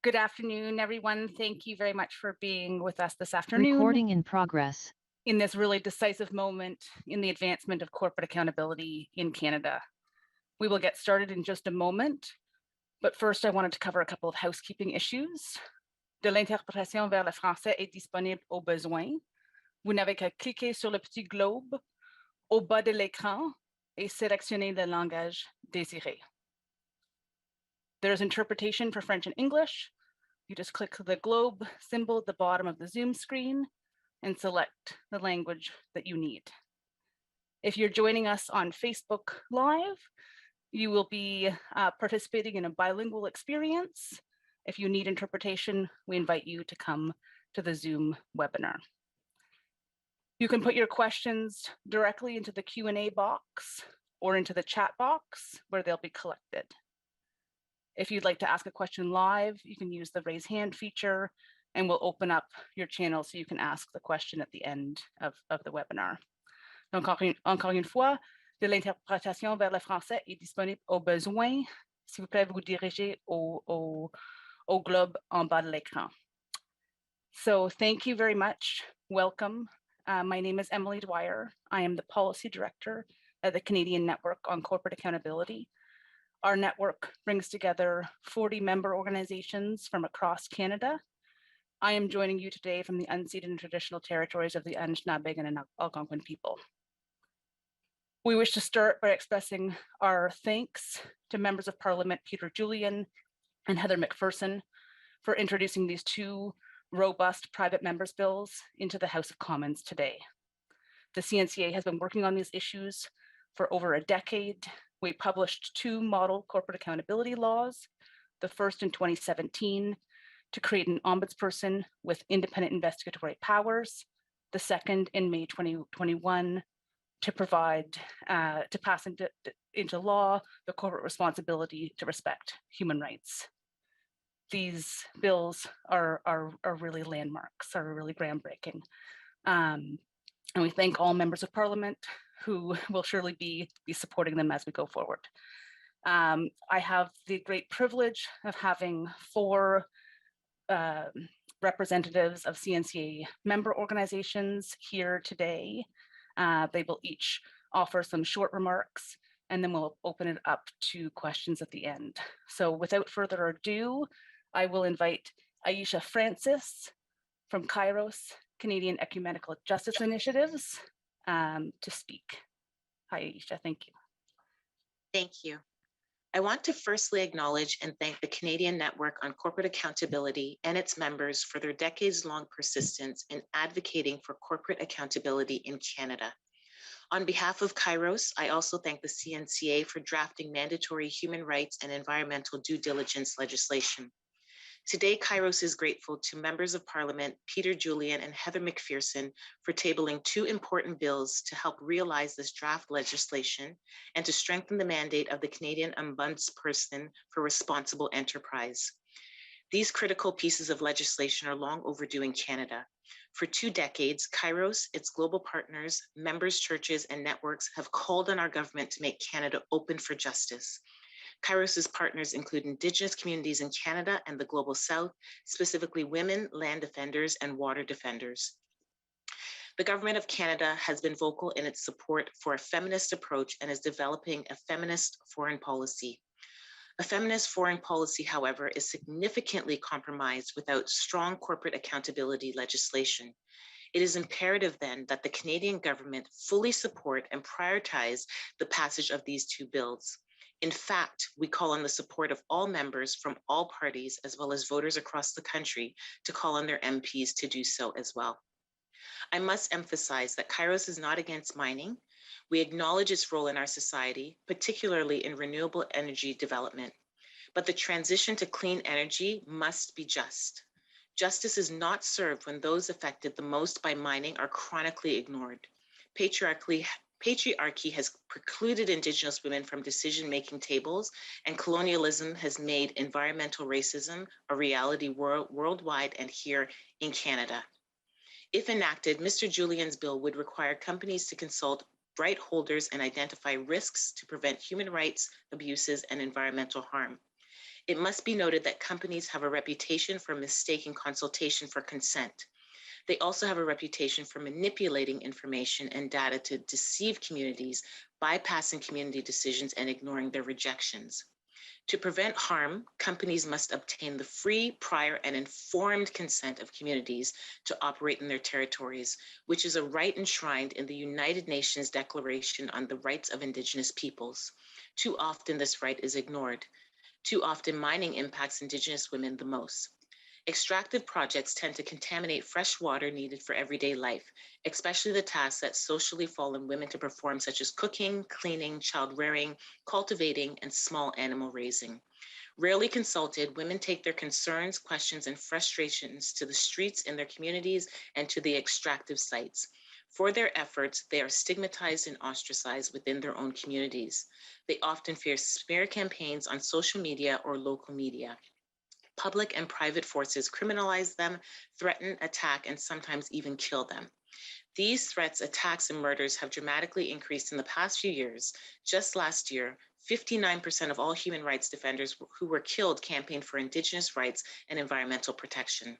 Good afternoon, everyone. Thank you very much for being with us this afternoon. Recording in progress. In this really decisive moment in the advancement of corporate accountability in Canada. We will get started in just a moment, but first I wanted to cover a couple of housekeeping issues. De l'interprétation vers le français est disponible au besoin. Vous n'avez qu'à cliquer sur le petit globe au bas de l'écran et sélectionner le langage désiré. There is interpretation for French and English. You just click the globe symbol at the bottom of the Zoom screen and select the language that you need. If you're joining us on Facebook Live, you will be participating in a bilingual experience. If you need interpretation, we invite you to come to the Zoom webinar. You can put your questions directly into the Q&A box or into the chat box where they'll be collected. If you'd like to ask a question live, you can use the raise hand feature and we'll open up your channel so you can ask the question at the end of the webinar. Donc, encore une fois, de l'interprétation vers le français est disponible au besoin. S'il vous plaît, vous dirigez au globe en bas de l'écran. So thank you very much. Welcome. My name is Emily Dwyer. I am the Policy Director at the Canadian Network on Corporate Accountability. Our network brings together 40 member organizations from across Canada. I am joining you today from the unceded and traditional territories of the Anishinaabe and Algonquin people. We wish to start by expressing our thanks to members of Parliament Peter Julian and Heather McPherson for introducing these two robust private members' bills into the House of Commons today. The CNCA has been working on these issues for over a decade. We published two model corporate accountability laws, the first in 2017 to create an ombudsperson with independent investigatory powers, the second in May 2021 to provide, to pass into law the corporate responsibility to respect human rights. These bills are really landmarks, are really groundbreaking. And we thank all members of Parliament who will surely be supporting them as we go forward. I have the great privilege of having four representatives of CNCA member organizations here today. They will each offer some short remarks and then we'll open it up to questions at the end. So without further ado, I will invite Aisha Francis from Kairos Canadian Ecumenical Justice Initiatives to speak. Hi, Aisha, thank you. Thank you. I want to firstly acknowledge and thank the Canadian Network on Corporate Accountability and its members for their decades-long persistence in advocating for corporate accountability in Canada. On behalf of Kairos, I also thank the CNCA for drafting mandatory human rights and environmental due diligence legislation. Today, Kairos is grateful to members of Parliament Peter Julian and Heather McPherson for tabling two important bills to help realize this draft legislation and to strengthen the mandate of the Canadian Ombudsperson for Responsible Enterprise. These critical pieces of legislation are long overdue in Canada. For 2 decades, Kairos, its global partners, members, churches, and networks have called on our government to make Canada open for justice. Kairos's partners include Indigenous communities in Canada and the Global South, specifically women, land defenders, and water defenders. The Government of Canada has been vocal in its support for a feminist approach and is developing a feminist foreign policy. A feminist foreign policy, however, is significantly compromised without strong corporate accountability legislation. It is imperative then that the Canadian government fully support and prioritize the passage of these two bills. In fact, we call on the support of all members from all parties, as well as voters across the country, to call on their MPs to do so as well. I must emphasize that Kairos is not against mining. We acknowledge its role in our society, particularly in renewable energy development. But the transition to clean energy must be just. Justice is not served when those affected the most by mining are chronically ignored. Patriarchy has precluded Indigenous women from decision-making tables, and colonialism has made environmental racism a reality worldwide and here in Canada. If enacted, Mr. Julian's bill would require companies to consult right holders and identify risks to prevent human rights abuses and environmental harm. It must be noted that companies have a reputation for mistaking consultation for consent. They also have a reputation for manipulating information and data to deceive communities, bypassing community decisions and ignoring their rejections. To prevent harm, companies must obtain the free, prior, and informed consent of communities to operate in their territories, which is a right enshrined in the United Nations Declaration on the Rights of Indigenous Peoples. Too often, this right is ignored. Too often, mining impacts Indigenous women the most. Extractive projects tend to contaminate fresh water needed for everyday life, especially the tasks that socially fall on women to perform, such as cooking, cleaning, child rearing, cultivating, and small animal raising. Rarely consulted, women take their concerns, questions, and frustrations to the streets in their communities and to the extractive sites. For their efforts, they are stigmatized and ostracized within their own communities. They often fear smear campaigns on social media or local media. Public and private forces criminalize them, threaten, attack, and sometimes even kill them. These threats, attacks, and murders have dramatically increased in the past few years. Just last year, 59% of all human rights defenders who were killed campaigned for Indigenous rights and environmental protection.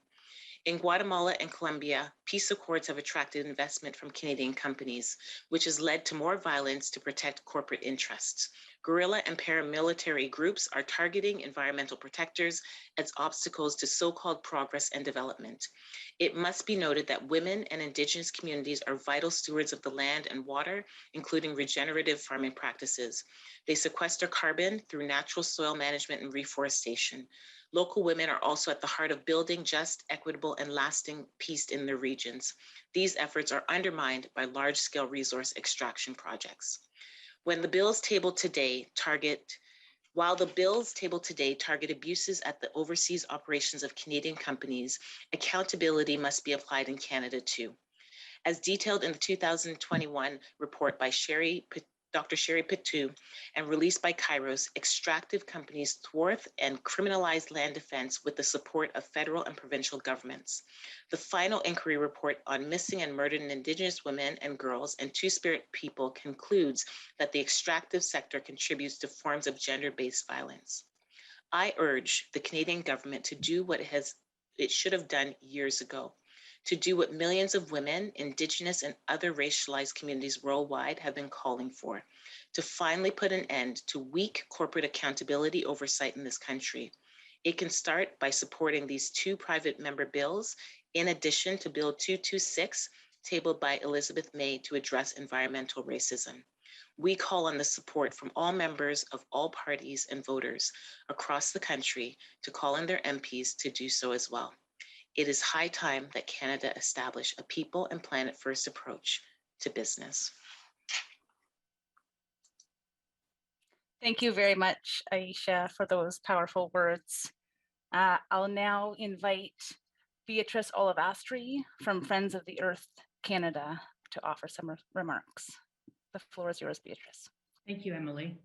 In Guatemala and Colombia, peace accords have attracted investment from Canadian companies, which has led to more violence to protect corporate interests. Guerrilla and paramilitary groups are targeting environmental protectors as obstacles to so-called progress and development. It must be noted that women and Indigenous communities are vital stewards of the land and water, including regenerative farming practices. They sequester carbon through natural soil management and reforestation. Local women are also at the heart of building just, equitable, and lasting peace in their regions. These efforts are undermined by large-scale resource extraction projects. While the bills tabled today target abuses at the overseas operations of Canadian companies, accountability must be applied in Canada too. As detailed in the 2021 report by Dr. Sherry Pitou and released by Kairos, extractive companies thwart and criminalize land defense with the support of federal and provincial governments. The final inquiry report on missing and murdered Indigenous women and girls and Two-Spirit people concludes that the extractive sector contributes to forms of gender-based violence. I urge the Canadian government to do what it should have done years ago, to do what millions of women, Indigenous, and other racialized communities worldwide have been calling for, to finally put an end to weak corporate accountability oversight in this country. It can start by supporting these two private member bills, in addition to Bill 226, tabled by Elizabeth May to address environmental racism. We call on the support from all members of all parties and voters across the country to call on their MPs to do so as well. It is high time that Canada establish a people and planet first approach to business. Thank you very much, Aisha, for those powerful words. I'll now invite Beatrice Olivastri from Friends of the Earth Canada to offer some remarks. The floor is yours, Beatrice. Thank you, Emily.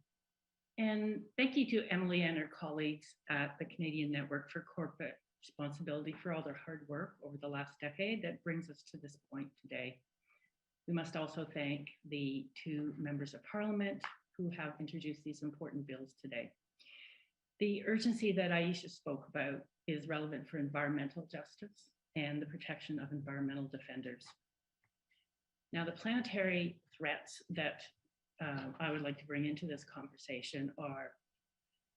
And thank you to Emily and her colleagues at the Canadian Network for Corporate Responsibility for all their hard work over the last decade that brings us to this point today. We must also thank the two members of Parliament who have introduced these important bills today. The urgency that Aisha spoke about is relevant for environmental justice and the protection of environmental defenders. Now, the planetary threats that I would like to bring into this conversation are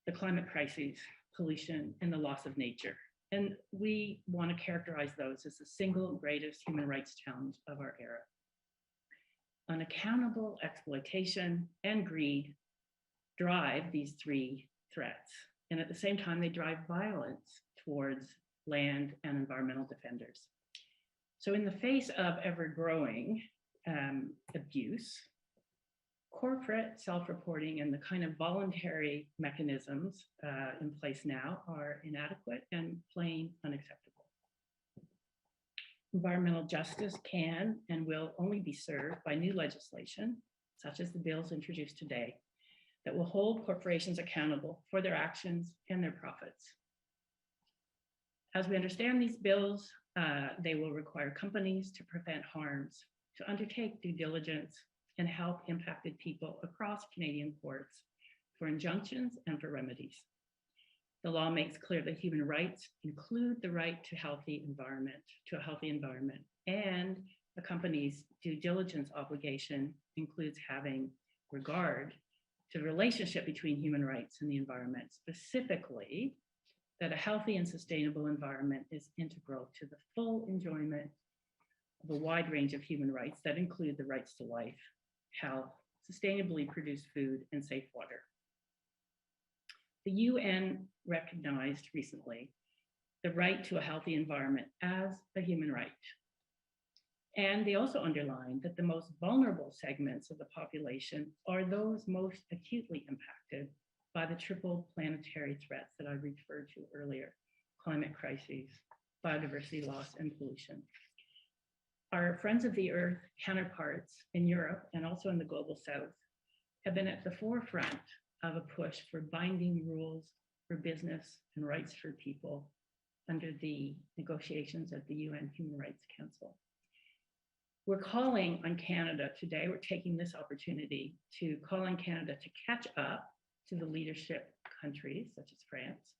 the climate crises, pollution, and the loss of nature. And we want to characterize those as the single greatest human rights challenge of our era. Unaccountable exploitation and greed drive these three threats. And at the same time, they drive violence towards land and environmental defenders. So in the face of ever-growing abuse, corporate self-reporting and the kind of voluntary mechanisms in place now are inadequate and plain unacceptable. Environmental justice can and will only be served by new legislation, such as the bills introduced today, that will hold corporations accountable for their actions and their profits. As we understand these bills, they will require companies to prevent harms, to undertake due diligence, and help impacted people across Canadian courts for injunctions and for remedies. The law makes clear that human rights include the right to a healthy environment, and a company's due diligence obligation includes having regard to the relationship between human rights and the environment, specifically that a healthy and sustainable environment is integral to the full enjoyment of a wide range of human rights that include the rights to life, health, sustainably produced food, and safe water. The UN recognized recently the right to a healthy environment as a human right. And they also underlined that the most vulnerable segments of the population are those most acutely impacted by the triple planetary threats that I referred to earlier: climate crises, biodiversity loss, and pollution. Our Friends of the Earth counterparts in Europe and also in the Global South have been at the forefront of a push for binding rules for business and rights for people under the negotiations at the UN Human Rights Council. We're calling on Canada today, we're taking this opportunity to call on Canada to catch up to the leadership countries such as France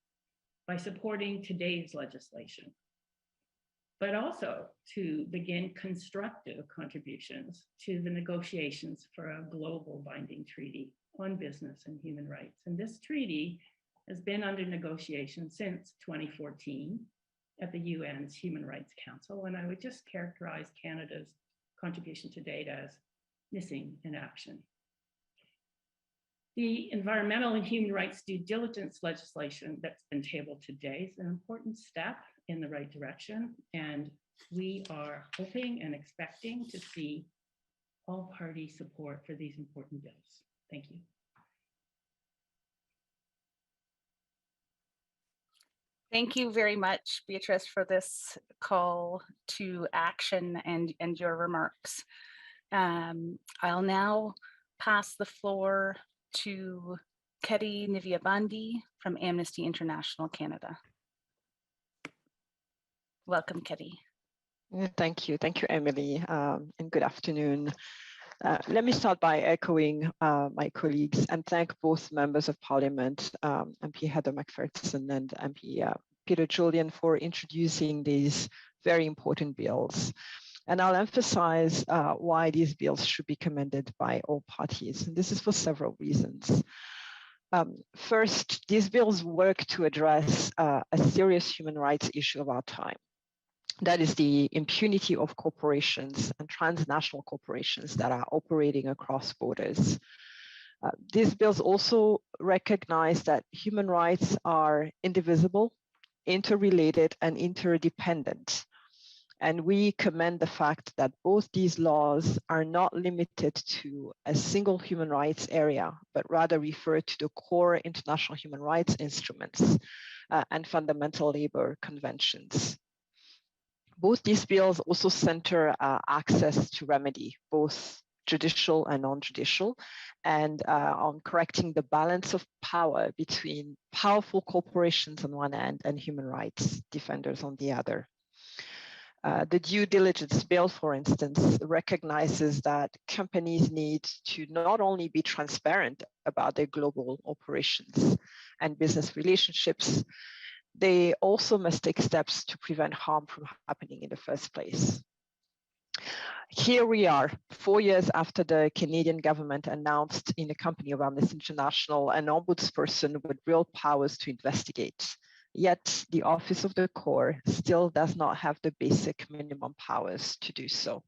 by supporting today's legislation, but also to begin constructive contributions to the negotiations for a global binding treaty on business and human rights. And this treaty has been under negotiation since 2014 at the UN's Human Rights Council. And I would just characterize Canada's contribution to date as missing in action. The environmental and human rights due diligence legislation that's been tabled today is an important step in the right direction, and we are hoping and expecting to see all party support for these important bills. Thank you. Thank you very much, Beatrice, for this call to action and your remarks. I'll now pass the floor to Ketty Nivyabandi from Amnesty International Canada. Welcome, Ketty. Thank you, Emily, and good afternoon. Let me start by echoing my colleagues and thank both members of Parliament, MP Heather McPherson and MP Peter Julian, for introducing these very important bills. And I'll emphasize why these bills should be commended by all parties. And this is for several reasons. First, these bills work to address a serious human rights issue of our time. That is the impunity of corporations and transnational corporations that are operating across borders. These bills also recognize that human rights are indivisible, interrelated, and interdependent. And we commend the fact that both these laws are not limited to a single human rights area, but rather refer to the core international human rights instruments and fundamental labor conventions. Both these bills also center access to remedy, both judicial and non-judicial, and on correcting the balance of power between powerful corporations on one end and human rights defenders on the other. The due diligence bill, for instance, recognizes that companies need to not only be transparent about their global operations and business relationships, they also must take steps to prevent harm from happening in the first place. Here we are, 4 years after the Canadian government announced in the company of Amnesty International an ombudsperson with real powers to investigate. Yet the Office of the Core still does not have the basic minimum powers to do so.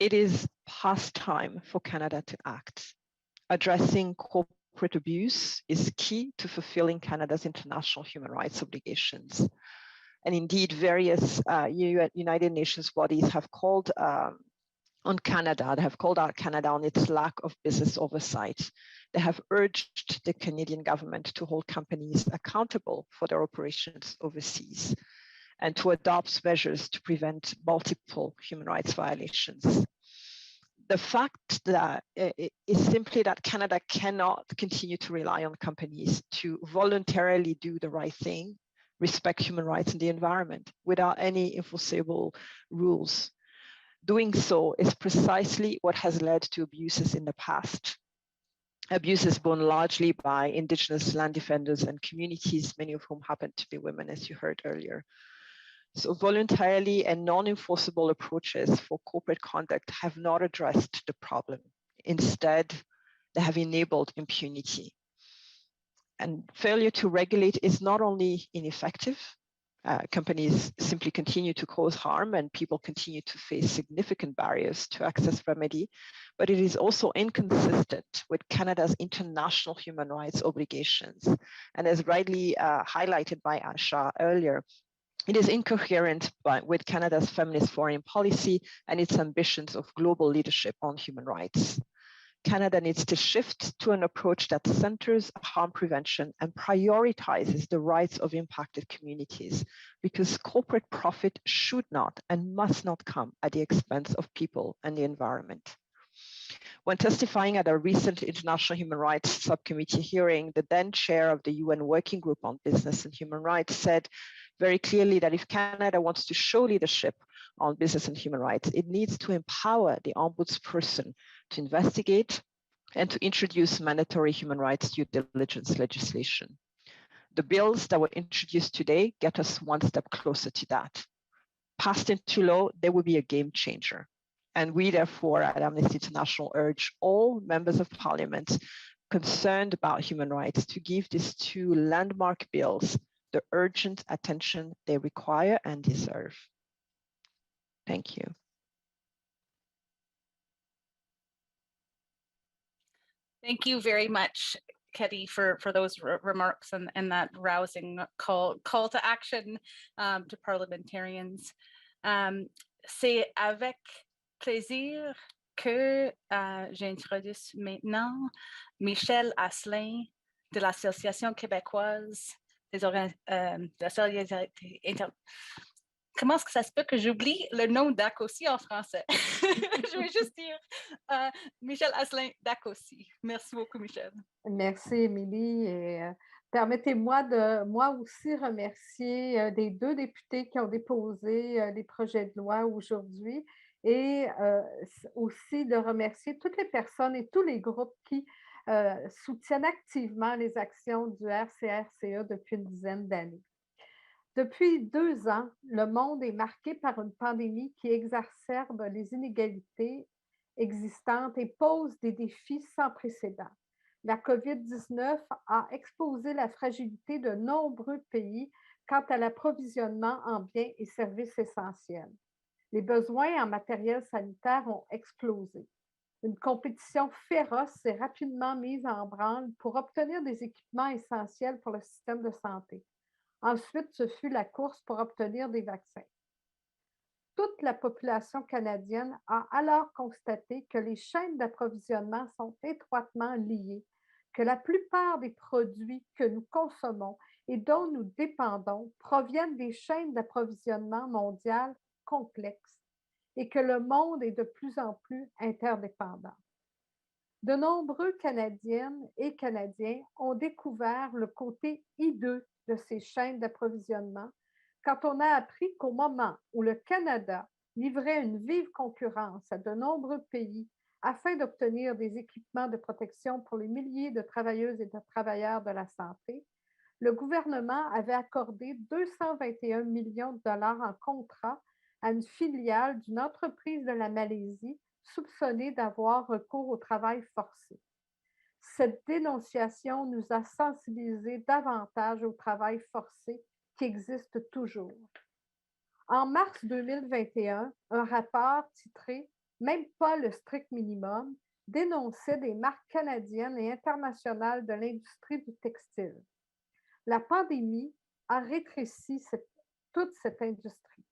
It is past time for Canada to act. Addressing corporate abuse is key to fulfilling Canada's international human rights obligations. And indeed, various United Nations bodies have called on Canada, they have called out Canada on its lack of business oversight. They have urged the Canadian government to hold companies accountable for their operations overseas and to adopt measures to prevent multiple human rights violations. The fact that is simply that Canada cannot continue to rely on companies to voluntarily do the right thing, respect human rights and the environment without any enforceable rules. Doing so is precisely what has led to abuses in the past. Abuse is borne largely by Indigenous land defenders and communities, many of whom happen to be women, as you heard earlier. So voluntarily and non-enforceable approaches for corporate conduct have not addressed the problem. Instead, they have enabled impunity. And failure to regulate is not only ineffective, companies simply continue to cause harm and people continue to face significant barriers to access remedy, but it is also inconsistent with Canada's international human rights obligations. And as rightly highlighted by Aisha earlier, it is incoherent with Canada's feminist foreign policy and its ambitions of global leadership on human rights. Canada needs to shift to an approach that centers harm prevention and prioritizes the rights of impacted communities, because corporate profit should not and must not come at the expense of people and the environment. When testifying at a recent International Human Rights Subcommittee hearing, the then chair of the UN Working Group on Business and Human Rights said very clearly that if Canada wants to show leadership on business and human rights, it needs to empower the ombudsperson to investigate and to introduce mandatory human rights due diligence legislation. The bills that were introduced today get us one step closer to that. Passed into law, they will be a game changer. And we therefore at Amnesty International urge all members of parliament concerned about human rights to give these two landmark bills the urgent attention they require and deserve. Thank you. Thank you very much, Ketty, for those remarks and that rousing call to action to parliamentarians. C'est avec plaisir que j'introduce maintenant Michèle Asselin de l'Association québécoise des Comment est-ce que ça se peut que j'oublie le nom d'ACOSI en français? Je vais juste dire Michèle Asselin d'ACOSI. Merci beaucoup, Michèle. Merci, Émilie. Et permettez-moi de, moi aussi, remercier les deux députés qui ont déposé les projets de loi aujourd'hui et aussi de remercier toutes les personnes et tous les groupes qui soutiennent activement les actions du RCRCA depuis une dizaine d'années. Depuis 2 ans, le monde est marqué par une pandémie qui exacerbe les inégalités existantes et pose des défis sans précédent. La COVID-19 a exposé la fragilité de nombreux pays quant à l'approvisionnement en biens et services essentiels. Les besoins en matériel sanitaire ont explosé. Une compétition féroce s'est rapidement mise en branle pour obtenir des équipements essentiels pour le système de santé. Ensuite, ce fut la course pour obtenir des vaccins. Toute la population canadienne a alors constaté que les chaînes d'approvisionnement sont étroitement liées, que la plupart des produits que nous consommons et dont nous dépendons proviennent des chaînes d'approvisionnement mondiales complexes et que le monde est de plus en plus interdépendant. De nombreux Canadiennes et Canadiens ont découvert le côté hideux de ces chaînes d'approvisionnement quand on a appris qu'au moment où le Canada livrait une vive concurrence à de nombreux pays afin d'obtenir des équipements de protection pour les milliers de travailleuses et de travailleurs de la santé, le gouvernement avait accordé 221 millions de dollars en contrat à une filiale d'une entreprise de la Malaisie soupçonnée d'avoir recours au travail forcé. Cette dénonciation nous a sensibilisés davantage au travail forcé qui existe toujours. En mars 2021, un rapport titré « Même pas le strict minimum » dénonçait des marques canadiennes et internationales de l'industrie du textile. La pandémie a rétréci toute cette industrie.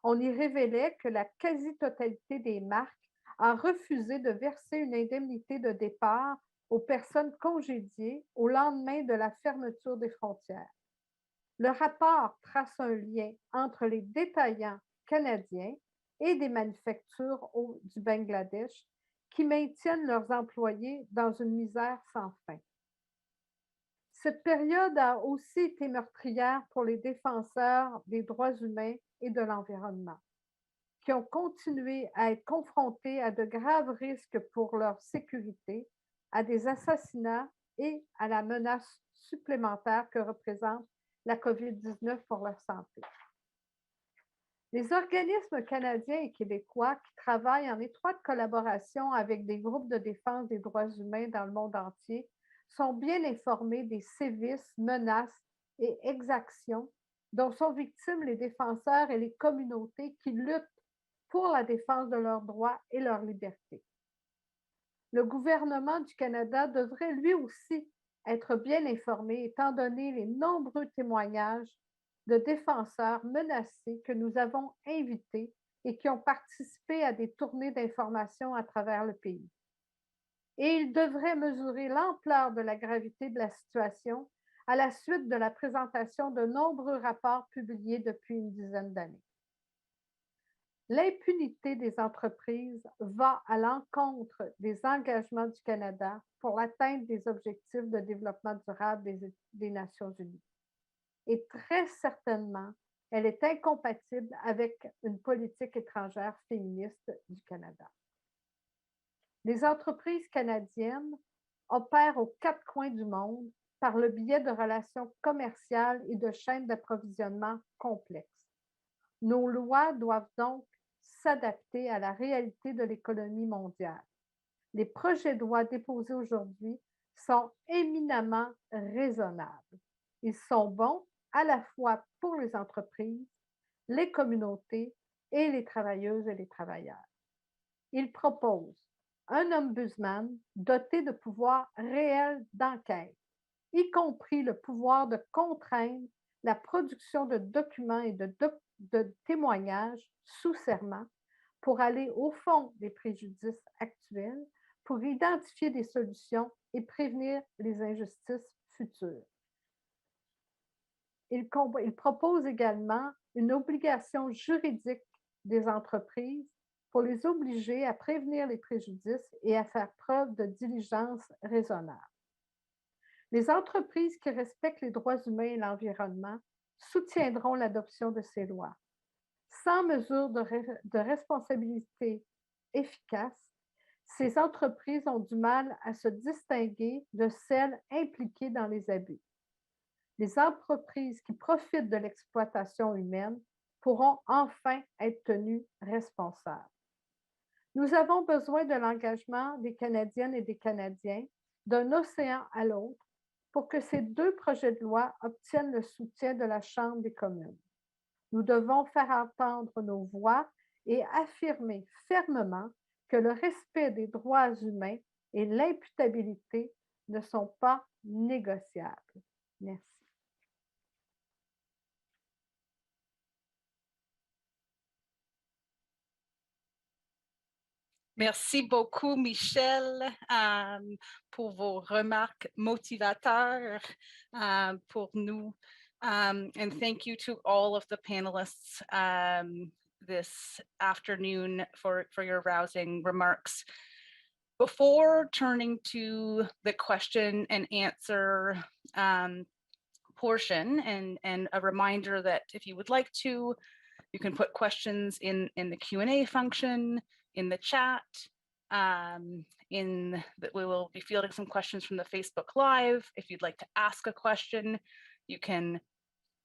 On y révélait que la quasi-totalité des marques a refusé de verser une indemnité de départ aux personnes congédiées au lendemain de la fermeture des frontières. Le rapport trace un lien entre les détaillants canadiens et des manufactures du Bangladesh qui maintiennent leurs employés dans une misère sans fin. Cette période a aussi été meurtrière pour les défenseurs des droits humains et de l'environnement, qui ont continué à être confrontés à de graves risques pour leur sécurité à des assassinats et à la menace supplémentaire que représente la COVID-19 pour leur santé. Les organismes canadiens et québécois qui travaillent en étroite collaboration avec des groupes de défense des droits humains dans le monde entier sont bien informés des sévices, menaces et exactions dont sont victimes les défenseurs et les communautés qui luttent pour la défense de leurs droits et leurs libertés. Le gouvernement du Canada devrait lui aussi être bien informé étant donné les nombreux témoignages de défenseurs menacés que nous avons invités et qui ont participé à des tournées d'information à travers le pays. Et il devrait mesurer l'ampleur de la gravité de la situation à la suite de la présentation de nombreux rapports publiés depuis une dizaine d'années. L'impunité des entreprises va à l'encontre des engagements du Canada pour l'atteinte des objectifs de développement durable des Nations unies. Et très certainement, elle est incompatible avec une politique étrangère féministe du Canada. Les entreprises canadiennes opèrent aux quatre coins du monde par le biais de relations commerciales et de chaînes d'approvisionnement complexes. Nos lois doivent donc s'adapter à la réalité de l'économie mondiale. Les projets de loi déposés aujourd'hui sont éminemment raisonnables. Ils sont bons à la fois pour les entreprises, les communautés et les travailleuses et les travailleurs. Ils proposent un ombudsman doté de pouvoirs réels d'enquête, y compris le pouvoir de contraindre la production de documents et de témoignages sous serment pour aller au fond des préjudices actuels, pour identifier des solutions et prévenir les injustices futures. Il propose également une obligation juridique des entreprises pour les obliger à prévenir les préjudices et à faire preuve de diligence raisonnable. Les entreprises qui respectent les droits humains et l'environnement soutiendront l'adoption de ces lois. Sans mesure de responsabilité efficace, ces entreprises ont du mal à se distinguer de celles impliquées dans les abus. Les entreprises qui profitent de l'exploitation humaine pourront enfin être tenues responsables. Nous avons besoin de l'engagement des Canadiennes et des Canadiens d'un océan à l'autre pour que ces deux projets de loi obtiennent le soutien de la Chambre des communes. Nous devons faire entendre nos voix et affirmer fermement que le respect des droits humains et l'imputabilité ne sont pas négociables. Merci. Merci beaucoup, Michèle, pour vos remarques motivateurs pour nous. And thank you to all of the panelists this afternoon for your rousing remarks. Before turning to the question and answer portion, and a reminder that if you would like to, you can put questions in the Q&A function, in the chat, we will be fielding some questions from the Facebook Live. If you'd like to ask a question, you can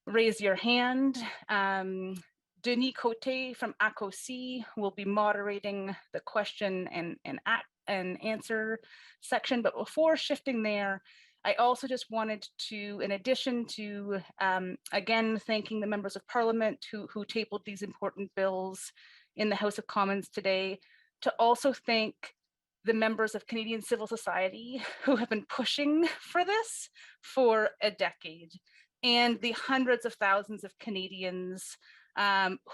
raise your hand. Denis Cote from ACOC will be moderating the question and answer section. But before shifting there, I also just wanted to, in addition to, again, thanking the members of Parliament who tabled these important bills in the House of Commons today, to also thank the members of Canadian civil society who have been pushing for this for a decade, and the hundreds of thousands of Canadians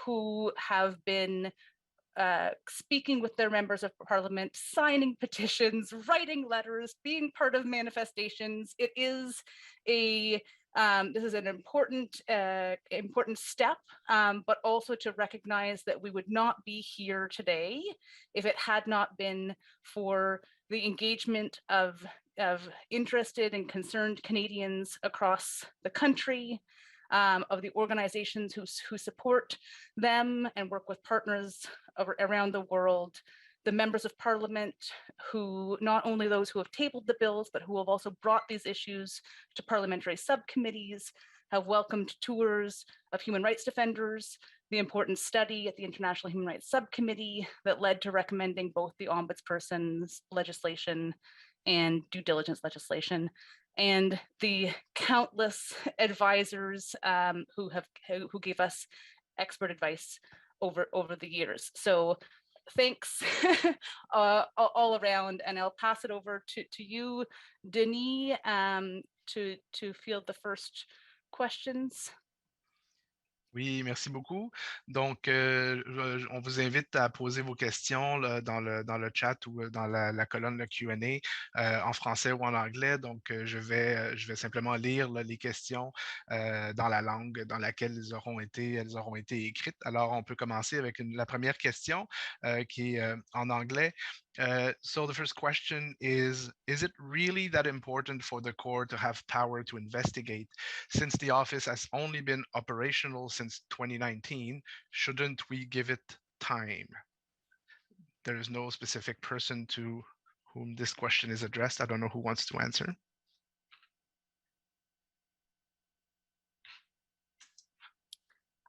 who have been speaking with their members of Parliament, signing petitions, writing letters, being part of manifestations. It is this is an important step, but also to recognize that we would not be here today if it had not been for the engagement of interested and concerned Canadians across the country, of the organizations who support them and work with partners around the world, the members of parliament who, not only those who have tabled the bills, but who have also brought these issues to parliamentary subcommittees, have welcomed tours of human rights defenders, the important study at the International Human Rights Subcommittee that led to recommending both the Ombudsperson's legislation and due diligence legislation, and the countless advisors who gave us expert advice over the years. So thanks all around, and I'll pass it over to you, Denis, to field the first questions. Oui, merci beaucoup. Donc, on vous invite à poser vos questions là, dans le chat ou dans la colonne de Q&A en français ou en anglais. Donc, je vais simplement lire là, les questions dans la langue dans laquelle elles auront été écrites. Alors, on peut commencer avec la première question qui est en anglais. So the first question is it really that important for the court to have power to investigate? Since the office has only been operational since 2019, shouldn't we give it time? There is no specific person to whom this question is addressed. I don't know who wants to answer.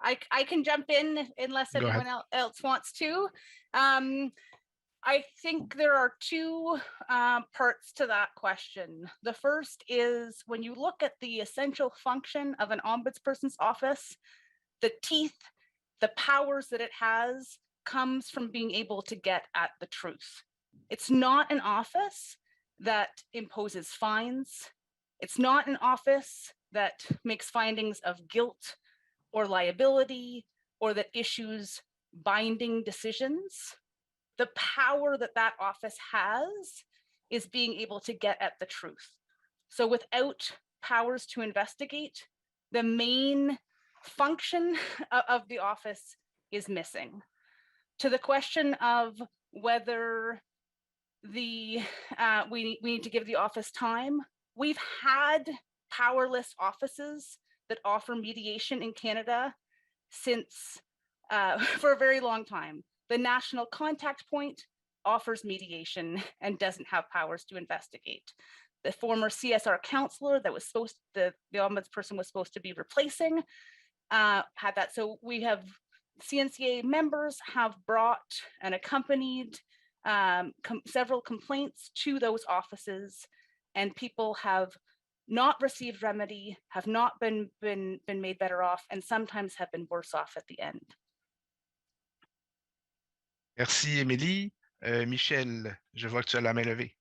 I can jump in unless anyone else wants to. I think there are two parts to that question. The first is when you look at the essential function of an ombudsperson's office, the teeth, the powers that it has comes from being able to get at the truth. It's not an office that imposes fines. It's not an office that makes findings of guilt or liability or that issues binding decisions. The power that that office has is being able to get at the truth. So without powers to investigate, the main function of the office is missing. To the question of whether we need to give the office time, we've had powerless offices that offer mediation in Canada since for a very long time. The National Contact Point offers mediation and doesn't have powers to investigate. The former CSR counselor that was the ombudsperson was supposed to be replacing had that. So we have CNCA members have brought and accompanied several complaints to those offices, and people have not received remedy, have not been made better off, and sometimes have been worse off at the end. Merci, Émilie. Michèle, je vois que tu as la main levée.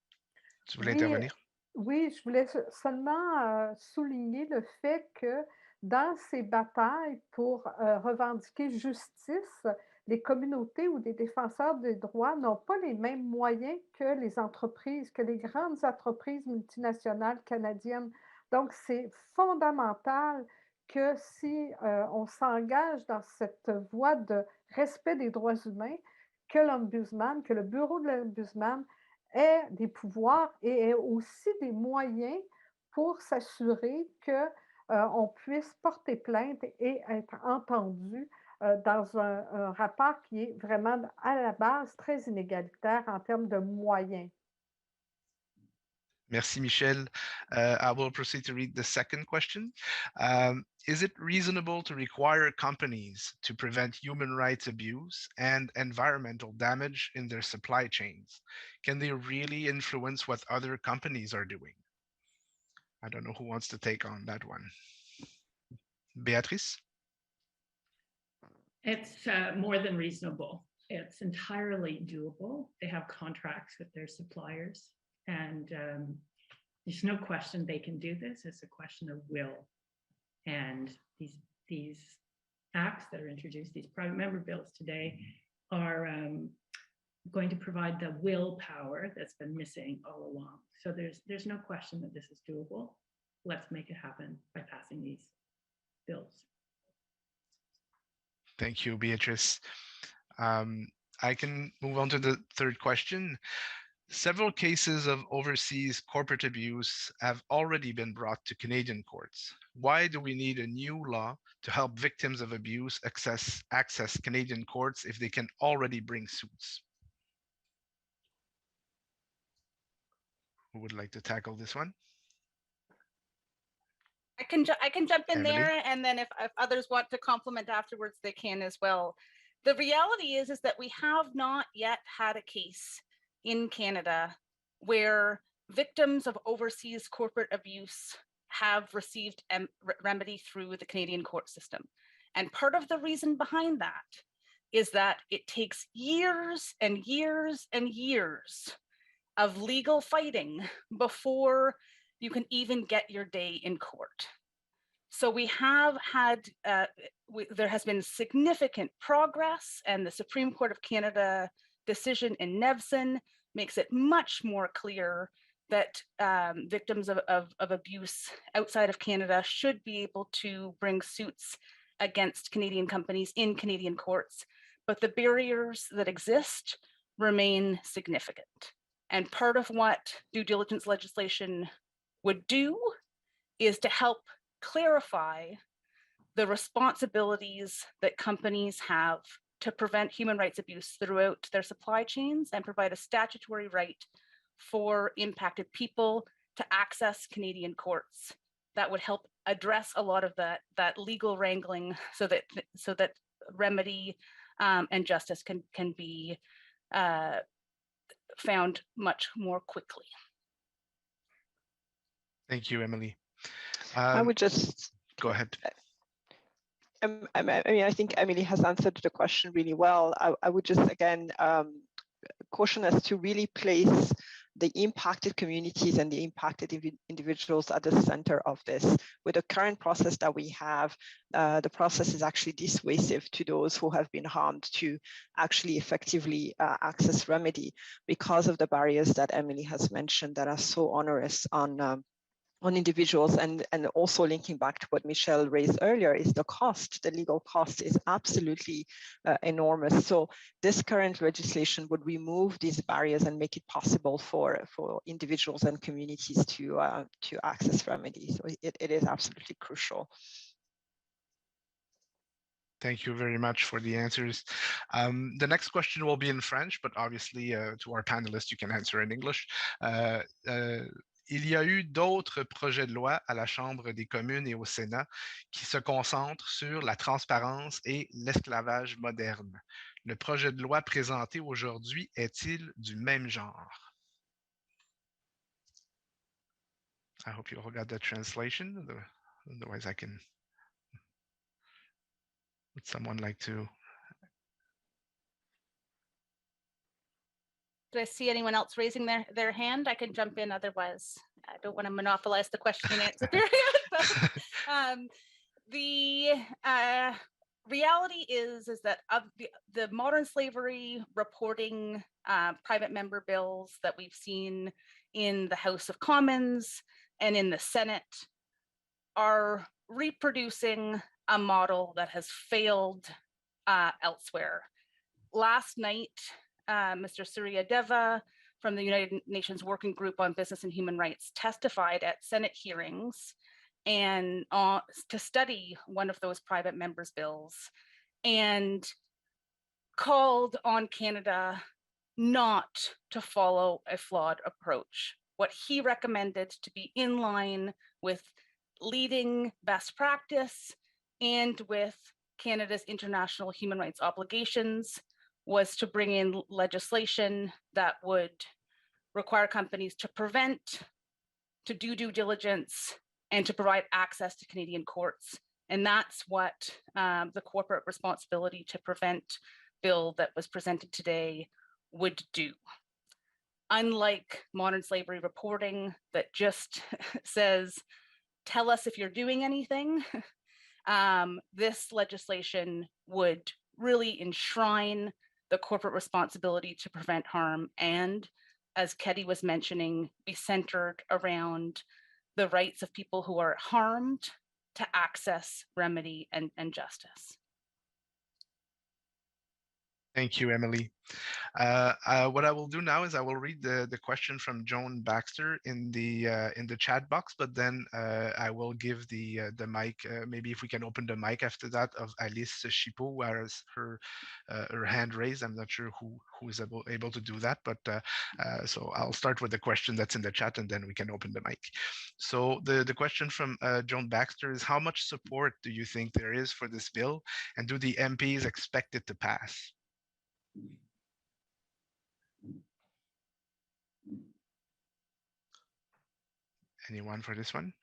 Tu voulais intervenir? Oui, je voulais seulement souligner le fait que dans ces batailles pour revendiquer justice, les communautés ou des défenseurs des droits n'ont pas les mêmes moyens que les entreprises, que les grandes entreprises multinationales canadiennes. Donc, c'est fondamental que si on s'engage dans cette voie de respect des droits humains, que l'ombudsman, que le bureau de l'ombudsman ait des pouvoirs et ait aussi des moyens pour s'assurer qu'on puisse porter plainte et être entendu dans un rapport qui est vraiment à la base très inégalitaire en termes de moyens. Merci, Michèle. I will proceed to read the second question. Is it reasonable to require companies to prevent human rights abuse and environmental damage in their supply chains? Can they really influence what other companies are doing? I don't know who wants to take on that one. Beatrice? It's more than reasonable. It's entirely doable. They have contracts with their suppliers, and there's no question they can do this. It's a question of will. And these acts that are introduced, these private member bills today, are going to provide the willpower that's been missing all along. So there's no question that this is doable. Let's make it happen by passing these bills. Thank you, Beatrice. I can move on to the third question. Several cases of overseas corporate abuse have already been brought to Canadian courts. Why do we need a new law to help victims of abuse access Canadian courts if they can already bring suits? who would like to tackle this one? I can jump in Emily? there, and then if others want to compliment afterwards, they can as well. The reality is that we have not yet had a case in Canada where victims of overseas corporate abuse have received remedy through the Canadian court system. And part of the reason behind that is that it takes years and years and years of legal fighting before you can even get your day in court. So we have had, there has been significant progress, and the Supreme Court of Canada decision in Nevson makes it much more clear that victims of abuse outside of Canada should be able to bring suits against Canadian companies in Canadian courts. But the barriers that exist remain significant. And part of what due diligence legislation would do is to help clarify the responsibilities that companies have to prevent human rights abuse throughout their supply chains and provide a statutory right for impacted people to access Canadian courts. That would help address a lot of that legal wrangling so that remedy and justice can be found much more quickly. Thank you, Emily. I would just go ahead. I mean, I think Emily has answered the question really well. I would just again caution us to really place the impacted communities and the impacted individuals at the center of this. With the current process that we have, the process is actually dissuasive to those who have been harmed to actually effectively access remedy because of the barriers that Emily has mentioned that are so onerous on individuals, and also linking back to what Michèle raised earlier is the cost. The legal cost is absolutely enormous. So this current legislation would remove these barriers and make it possible for individuals and communities to access remedy. So it is absolutely crucial. Thank you very much for the answers. The next question will be in French, but obviously to our panelists, you can answer in English. Il y a eu d'autres projets de loi à la Chambre des communes et au Sénat qui se concentrent sur la transparence et l'esclavage moderne. Le projet de loi présenté aujourd'hui est-il du même genre? I hope you all got that translation. Otherwise, I can. Would someone like to? Do I see anyone else raising their hand? I can jump in, otherwise I don't want to monopolize the question and answer period. But, the reality is that of the modern slavery reporting private member bills that we've seen in the House of Commons and in the Senate are reproducing a model that has failed elsewhere. Last night, Mr. Surya Deva from the United Nations Working Group on Business and Human Rights testified at Senate hearings and to study one of those private members' bills and called on Canada not to follow a flawed approach. What he recommended to be in line with leading best practice and with Canada's international human rights obligations was to bring in legislation that would require companies to prevent, to do due diligence, and to provide access to Canadian courts. And that's what the corporate responsibility to prevent bill that was presented today would do. Unlike modern slavery reporting that just says, tell us if you're doing anything, this legislation would really enshrine the corporate responsibility to prevent harm and, as Ketty was mentioning, be centered around the rights of people who are harmed to access remedy and justice. Thank you, Emily. What I will do now is I will read the question from Joan Baxter in the chat box, but then I will give the mic. Maybe if we can open the mic after that of Alice Chipot, who has her hand raised. I'm not sure who is able to do that, but so I'll start with the question that's in the chat, and then we can open the mic. So the question from Joan Baxter is: how much support do you think there is for this bill, and do the MPs expect it to pass? Anyone for this one?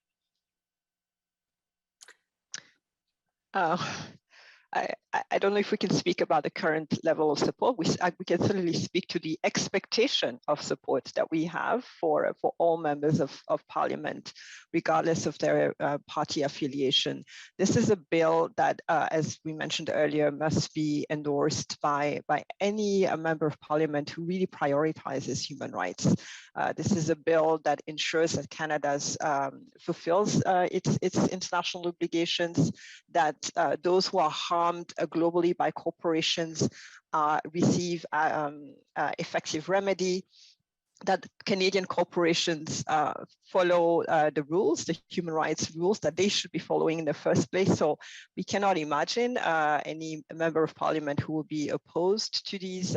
I don't know if we can speak about the current level of support. We can certainly speak to the expectation of support that we have for all members of Parliament, regardless of their party affiliation. This is a bill that, as we mentioned earlier, must be endorsed by any member of Parliament who really prioritizes human rights. This is a bill that ensures that Canada fulfills its international obligations, that those who are harmed globally by corporations receive effective remedy, that Canadian corporations follow the rules, the human rights rules that they should be following in the first place. So we cannot imagine any member of Parliament who will be opposed to these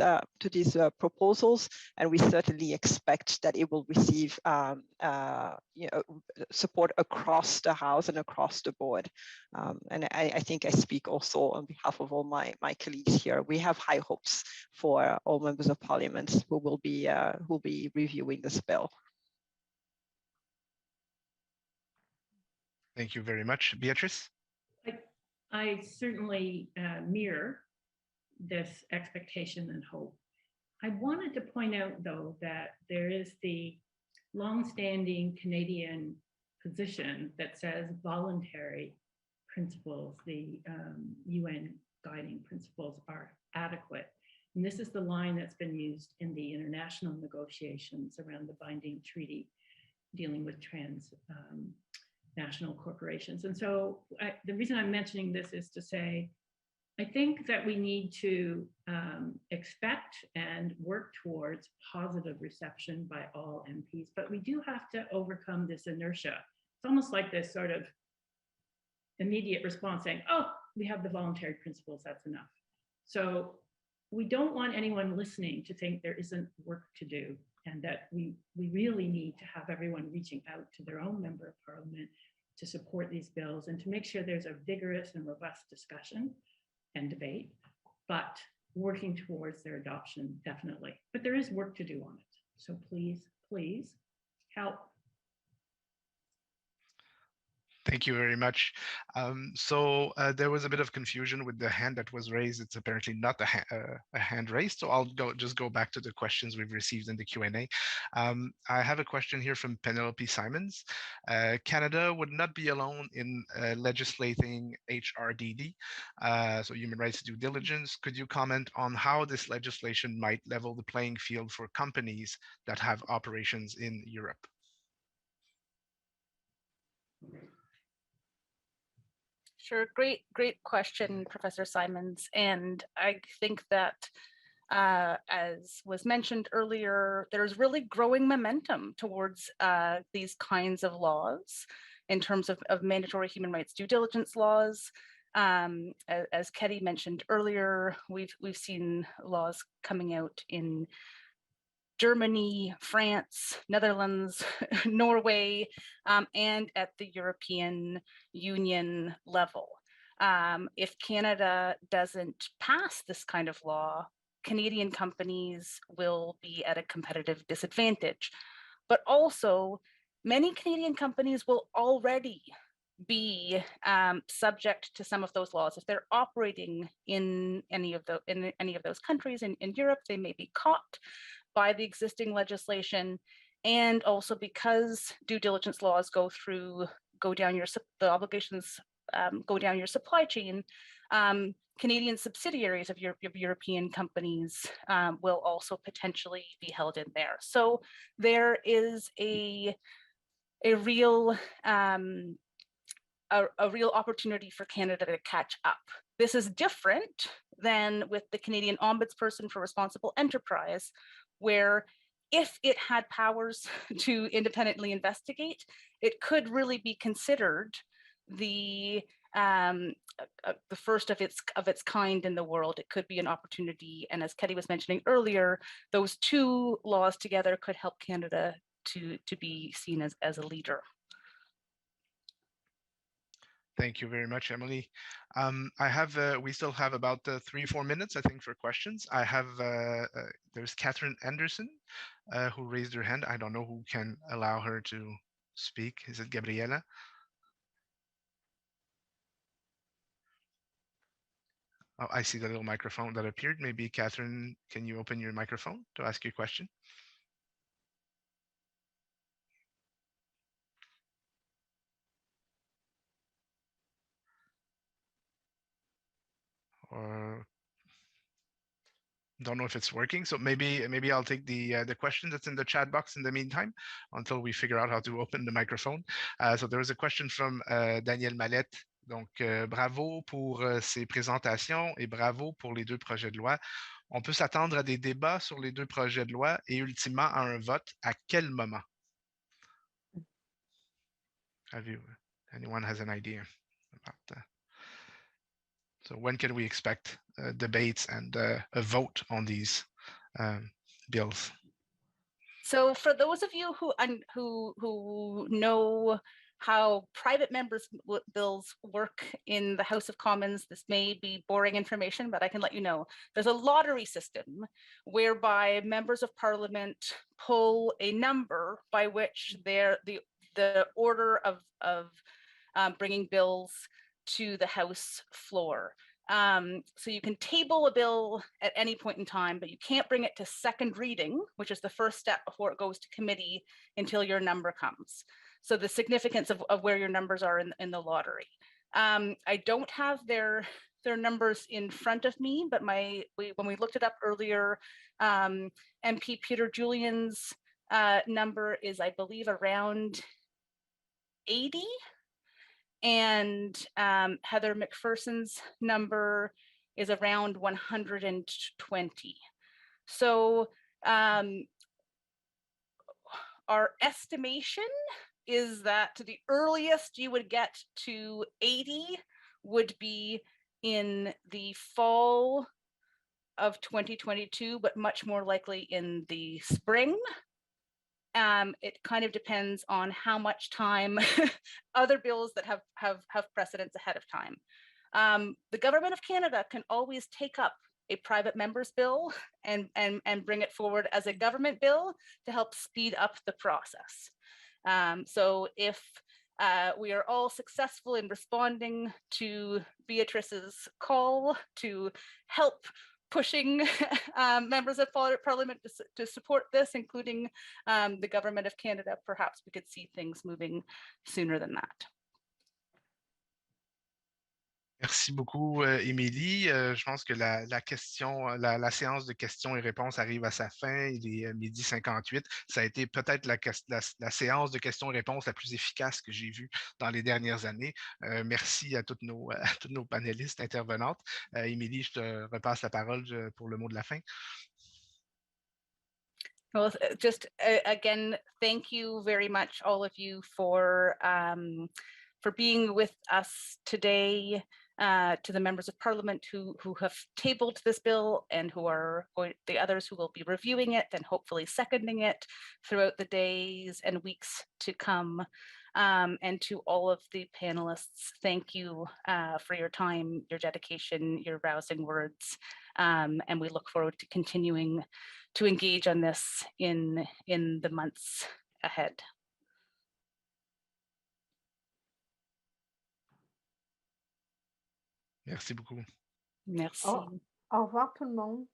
proposals, and we certainly expect that it will receive support across the House and across the board. And I think I speak also on behalf of all my colleagues here. We have high hopes for all members of Parliament who will be reviewing this bill. Thank you very much. Beatrice? I certainly mirror this expectation and hope. I wanted to point out, though, that there is the longstanding Canadian position that says voluntary principles, the UN guiding principles, are adequate. And this is the line that's been used in the international negotiations around the binding treaty dealing with transnational corporations. And so the reason I'm mentioning this is to say, I think that we need to expect and work towards positive reception by all MPs, but we do have to overcome this inertia. It's almost like this sort of immediate response saying, oh, we have the voluntary principles, that's enough. So we don't want anyone listening to think there isn't work to do, and that we really need to have everyone reaching out to their own member of Parliament to support these bills and to make sure there's a vigorous and robust discussion and debate, but working towards their adoption, definitely. But there is work to do on it. So please, please help. Thank you very much. So there was a bit of confusion with the hand that was raised. It's apparently not a hand raised. So I'll just go back to the questions we've received in the Q&A. I have a question here from Penelope Simons. Canada would not be alone in legislating HRDD, so human rights due diligence. Could you comment on how this legislation might level the playing field for companies that have operations in Europe? Sure, great question, Professor Simons. And I think that, as was mentioned earlier, there's really growing momentum towards these kinds of laws in terms of mandatory human rights due diligence laws. As Ketty mentioned earlier, we've seen laws coming out in Germany, France, Netherlands, Norway, and at the European Union level. If Canada doesn't pass this kind of law, Canadian companies will be at a competitive disadvantage. But also, many Canadian companies will already be subject to some of those laws. If they're operating in any of those countries in Europe, they may be caught by the existing legislation. And also because due diligence laws go down your supply chain, Canadian subsidiaries of European companies will also potentially be held in there. So there is a real a real opportunity for Canada to catch up. This is different than with the Canadian Ombudsperson for Responsible Enterprise, where if it had powers to independently investigate, it could really be considered the first of its kind in the world. It could be an opportunity, and as Ketty was mentioning earlier, those two laws together could help Canada to be seen as a leader. Thank you very much, Emily. We still have about 3-4 minutes, I think, for questions. I have, there's Catherine Anderson who raised her hand. I don't know who can allow her to speak. Is it Gabriela? Oh, I see the little microphone that appeared. Maybe Catherine, can you open your microphone to ask your question? Or don't know if it's working. So maybe I'll take the question that's in the chat box in the meantime until we figure out how to open the microphone. So there was a question from Daniel Mallette. Donc, bravo pour ces présentations et bravo pour les 2 projets de loi. On peut s'attendre à des débats sur les 2 projets de loi et ultimement à un vote. À quel moment? Anyone has an idea about that? So when can we expect debates and a vote on these bills? So for those of you who know how private members' bills work in the House of Commons, this may be boring information, but I can let you know. There's a lottery system whereby members of Parliament pull a number by which the order of bringing bills to the House floor. So you can table a bill at any point in time, but you can't bring it to second reading, which is the first step before it goes to committee, until your number comes. So the significance of where your numbers are in the lottery. I don't have their numbers in front of me, but when we looked it up earlier, MP Peter Julian's number is, I believe, around 80. And Heather McPherson's number is around 120. So our estimation is that the earliest you would get to 80 would be in the fall of 2022, but much more likely in the spring. It kind of depends on how much time other bills that have precedence ahead of time. The government of Canada can always take up a private member's bill and bring it forward as a government bill to help speed up the process. So if we are all successful in responding to Beatrice's call to help pushing members of Parliament to support this, including the Government of Canada, perhaps we could see things moving sooner than that. Merci beaucoup, Émilie. Je pense que la séance de questions et réponses arrive à sa fin. Il est 12h58. Ça a été peut-être la séance de questions et réponses la plus efficace que j'ai vue dans les dernières années. Merci à toutes nos panélistes intervenantes. Émilie, je te repasse la parole pour le mot de la fin. Well, just again, thank you very much, all of you, for being with us today. To the members of Parliament who have tabled this bill and the others who will be reviewing it and hopefully seconding it throughout the days and weeks to come. And to all of the panelists, thank you for your time, your dedication, your rousing words. And we look forward to continuing to engage on this in the months ahead. Merci beaucoup. Merci. Au revoir tout le monde.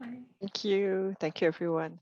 Thank you. Thank you, everyone.